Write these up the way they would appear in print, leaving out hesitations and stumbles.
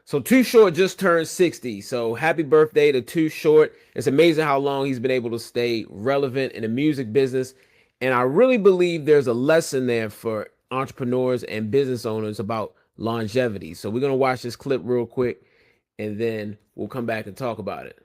So Too Short just turned 60. So happy birthday to Too Short. It's amazing how long he's been able to stay relevant in the music business. And I really believe there's a lesson there for entrepreneurs and business owners about longevity. So we're going to watch this clip real quick and then we'll come back and talk about it.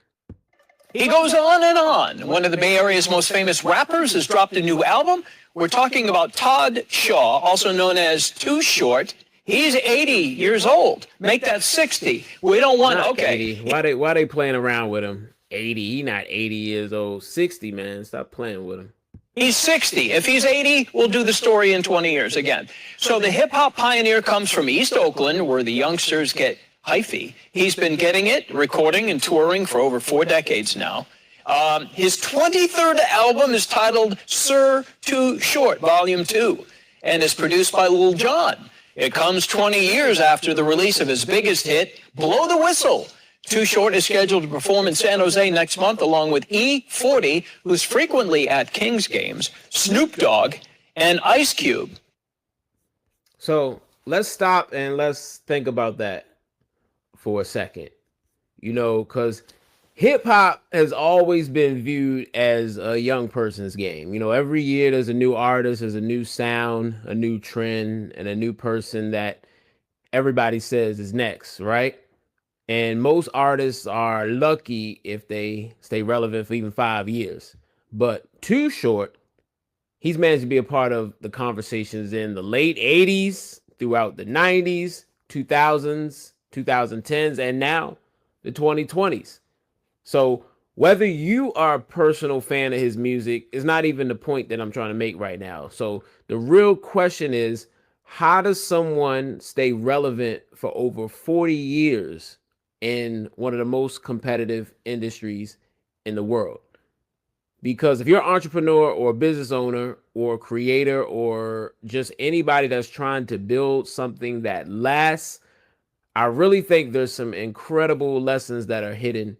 He goes on and on. One of the Bay Area's most famous rappers has dropped a new album. We're talking about Todd Shaw, also known as Too Short. He's 80 years old. Make that 60. We don't want, Not okay. 80. Why they playing around with him? 80. He not 80 years old. 60, man. Stop playing with him. He's 60. If he's 80, we'll do the story in 20 years again. So the hip-hop pioneer comes from East Oakland, where the youngsters get hyphy. He's been getting it, recording and touring for over 4 decades now. His 23rd album is titled Sir Too Short, Volume 2, and is produced by Lil Jon. It comes 20 years after the release of his biggest hit, Blow the Whistle. Too Short is scheduled to perform in San Jose next month, along with E40, who's frequently at Kings games, Snoop Dogg, and Ice Cube. So let's stop and let's think about that for a second. You know, because hip hop has always been viewed as a young person's game. You know, every year there's a new artist, there's a new sound, a new trend, and a new person that everybody says is next, right? And most artists are lucky if they stay relevant for even 5 years. But Too Short, he's managed to be a part of the conversations in the late 80s, throughout the 90s, 2000s, 2010s, and now the 2020s. So whether you are a personal fan of his music is not even the point that I'm trying to make right now. So the real question is, how does someone stay relevant for over 40 years in one of the most competitive industries in the world? Because if you're an entrepreneur or a business owner or a creator or just anybody that's trying to build something that lasts, I really think there's some incredible lessons that are hidden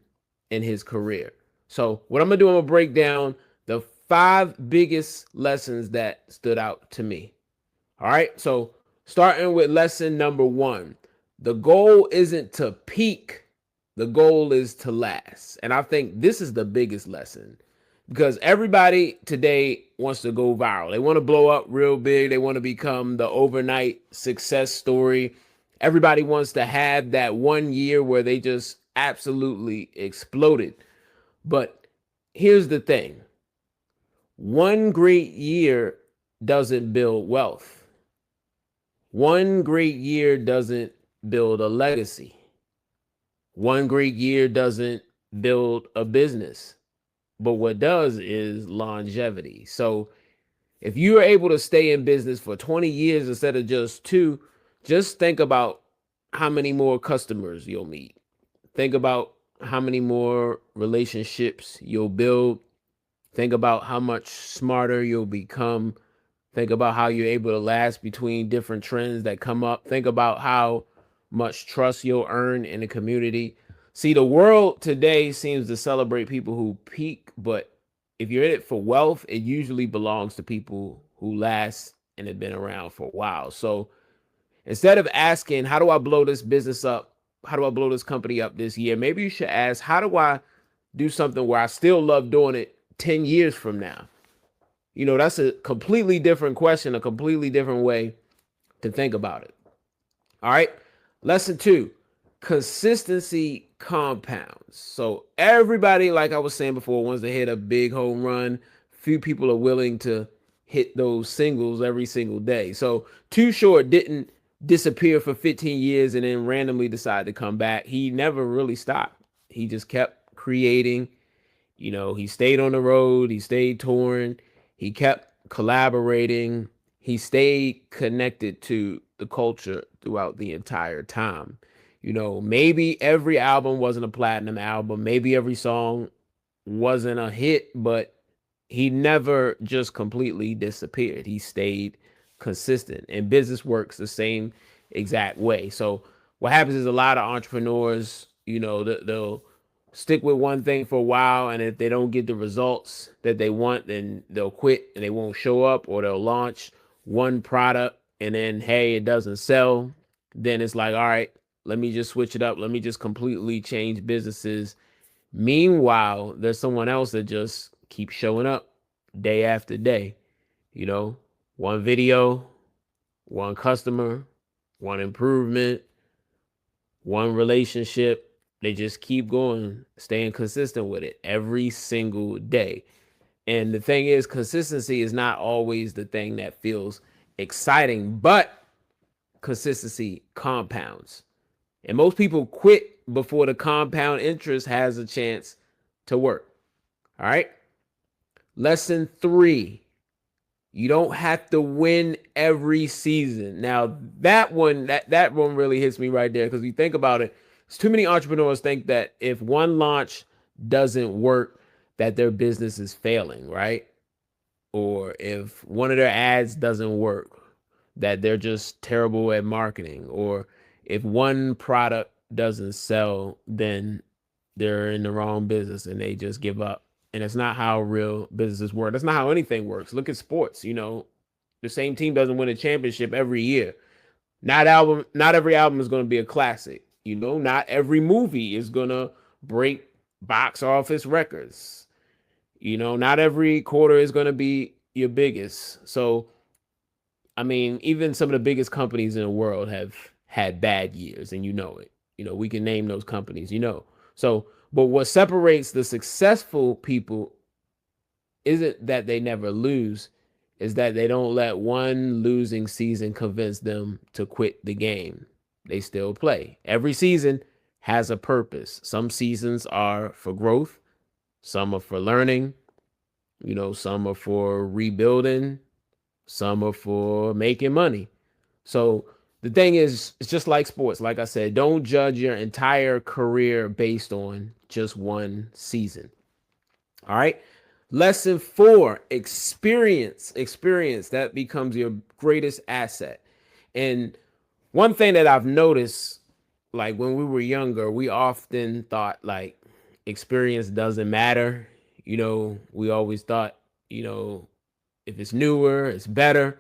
in his career. So what I'm gonna do, I'm gonna break down the 5 biggest lessons that stood out to me. All right, so starting with lesson number 1, the goal isn't to peak, the goal is to last. And I think this is the biggest lesson, because everybody today wants to go viral. They want to blow up real big. They want to become the overnight success story. Everybody wants to have that 1 year where they just absolutely exploded. But here's the thing. 1 great year doesn't build wealth. 1 great year doesn't build a legacy. 1 great year doesn't build a business. But what does is longevity. So if you are able to stay in business for 20 years instead of just 2, just think about how many more customers you'll meet. Think about how many more relationships you'll build. Think about how much smarter you'll become. Think about how you're able to last between different trends that come up. Think about how much trust you'll earn in the community. See, the world today seems to celebrate people who peak, but if you're in it for wealth, it usually belongs to people who last and have been around for a while. So instead of asking, how do I blow this business up? How do I blow this company up this year? Maybe you should ask, how do I do something where I still love doing it 10 years from now? You know, that's a completely different question, a completely different way to think about it. All right. Lesson 2, consistency compounds. So everybody, like I was saying before, wants to hit a big home run. Few people are willing to hit those singles every single day. So Too Short didn't disappear for 15 years and then randomly decide to come back. He never really stopped. He just kept creating. You know, he stayed on the road, he stayed touring, he kept collaborating, he stayed connected to the culture throughout the entire time. You know, maybe every album wasn't a platinum album, maybe every song wasn't a hit, but he never just completely disappeared. He stayed consistent, and business works the same exact way. So what happens is a lot of entrepreneurs, you know, they'll stick with one thing for a while, and if they don't get the results that they want, then they'll quit and they won't show up, or they'll launch one product and then, hey, it doesn't sell. Then it's like, all right, Let me just switch it up. Let me just completely change businesses. Meanwhile, there's someone else that just keeps showing up day after day. You know, one video, one customer, one improvement, one relationship. They just keep going, staying consistent with it every single day. And the thing is, consistency is not always the thing that feels exciting, but consistency compounds. And most people quit before the compound interest has a chance to work. All right. Lesson 3, you don't have to win every season. Now that one really hits me right there because you think about it, too many entrepreneurs think that if one launch doesn't work, that their business is failing, right? Or if one of their ads doesn't work, that they're just terrible at marketing, or if one product doesn't sell, then they're in the wrong business and they just give up. And it's not how real businesses work. That's not how anything works. Look at sports. The same team doesn't win a championship every year. Not every album is going to be a classic. Not every movie is going to break box office records. Not every quarter is going to be your biggest. So, I mean, even some of the biggest companies in the world have had bad years, and you know it. We can name those companies. So, but what separates the successful people isn't that they never lose, is that they don't let one losing season convince them to quit the game. They still play. Every season has a purpose. Some seasons are for growth, some are for learning, some are for rebuilding, some are for making money. So the thing is, it's just like sports. Like I said, don't judge your entire career based on just one season. All right. Lesson 4, experience. Experience that becomes your greatest asset. And one thing that I've noticed, like when we were younger, we often thought like experience doesn't matter. We always thought, you know, if it's newer, it's better.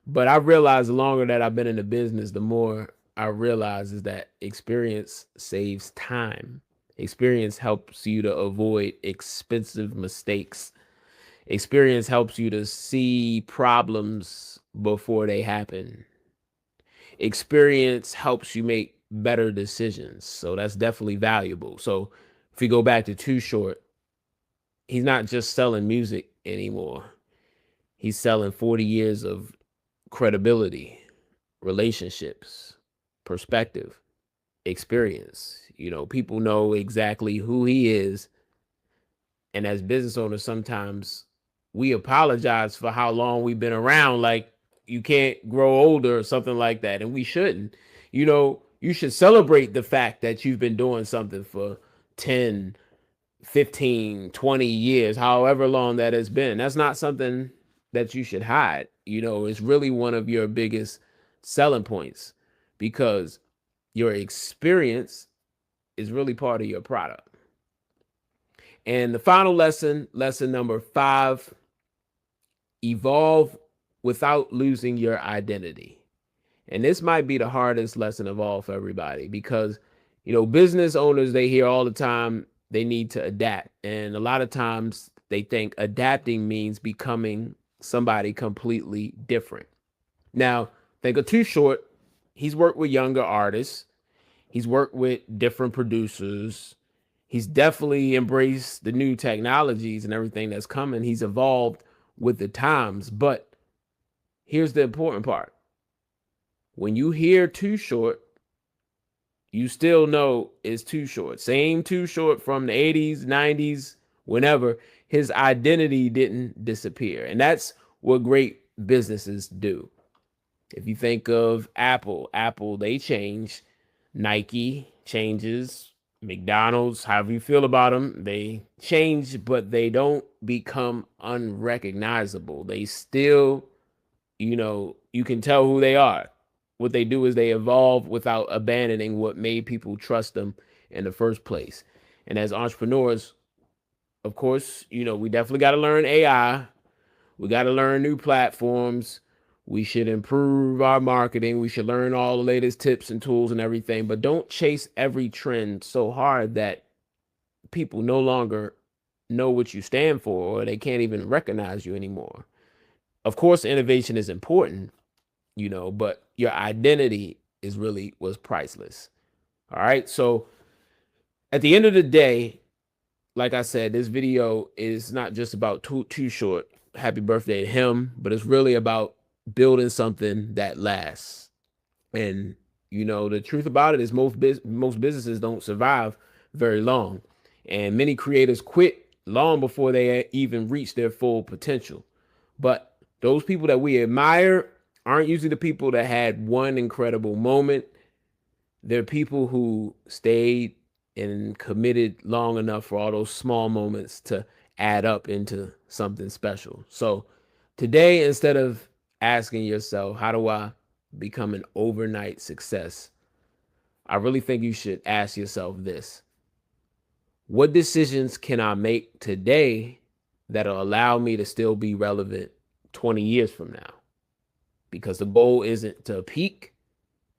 But I realized the longer that I've been in the business, the more I realize is that experience saves time. Experience helps you to avoid expensive mistakes. Experience helps you to see problems before they happen. Experience helps you make better decisions. So that's definitely valuable. So if you go back to Too Short, he's not just selling music anymore. He's selling 40 years of credibility, relationships, perspective, experience. People know exactly who he is. And as business owners, sometimes we apologize for how long we've been around. Like, you can't grow older or something like that. And we shouldn't. You should celebrate the fact that you've been doing something for 10, 15, 20 years, however long that has been. That's not something that you should hide. It's really one of your biggest selling points because your experience is really part of your product. And the final lesson number 5, evolve without losing your identity. And this might be the hardest lesson of all for everybody because, business owners, they hear all the time they need to adapt. And a lot of times they think adapting means becoming somebody completely different. Now, think of Too Short. He's worked with younger artists. He's worked with different producers. He's definitely embraced the new technologies and everything that's coming. He's evolved with the times. But here's the important part. When you hear Too Short, you still know it's Too Short. Same Too Short from the 80s, 90s, whenever. His identity didn't disappear. And that's what great businesses do. If you think of Apple, they change. Nike changes. McDonald's, however you feel about them, they change, but they don't become unrecognizable. They still, you can tell who they are. What they do is they evolve without abandoning what made people trust them in the first place. And as entrepreneurs, of course, we definitely got to learn AI. We got to learn new platforms. We should improve our marketing. We should learn all the latest tips and tools and everything, but don't chase every trend so hard that people no longer know what you stand for or they can't even recognize you anymore. Of course, innovation is important, but your identity is really was priceless. All right. So at the end of the day, like I said, this video is not just about too short. Happy birthday to him, but it's really about building something that lasts. And the truth about it is most businesses don't survive very long, and many creators quit long before they even reach their full potential. But those people that we admire aren't usually the people that had one incredible moment. They're people who stayed and committed long enough for all those small moments to add up into something special. So today, instead of asking yourself, how do I become an overnight success? I really think you should ask yourself this: what decisions can I make today that'll allow me to still be relevant 20 years from now? Because the goal isn't to peak,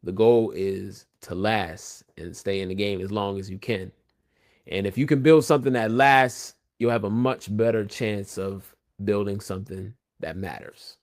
the goal is to last and stay in the game as long as you can. And if you can build something that lasts, you'll have a much better chance of building something that matters.